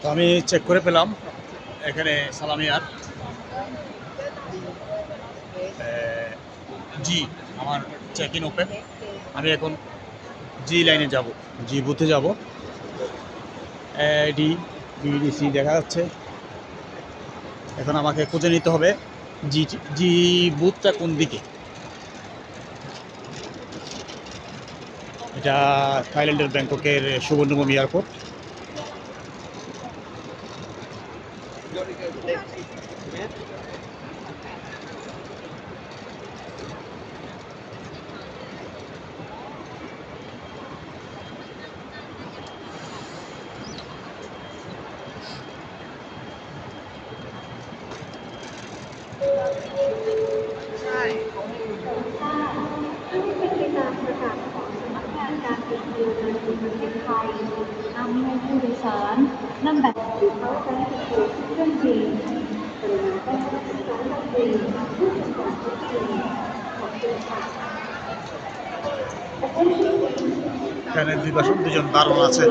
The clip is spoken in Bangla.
তো আমি চেক করে পেলাম এখানে সালামিয়ার জি আমার চেক ইন ওপেন। আমি এখন জি লাইনে যাব, জি বুথে যাব। ডি বিডিসি দেখা যাচ্ছে। এখন আমাকে খুঁজে নিতে হবে জি জি বুথটা কোন দিকে। এটা থাইল্যান্ডের ব্যাংককের সুবর্ণভূমি এয়ারপোর্ট।เป็นการประกาศของสำนักงานการบินพลเรือนแห่งประเทศไทยนำให้ผู้โดยสารนำบัตรหรือเขาการติดตัวที่เครื่องบินกรุณาต้องรับประกันบัตรบินเพื่อเป็นการเช็คอินขอบคุณค่ะ এখানে দুই পাশে দুজন দারোয়ান আছে।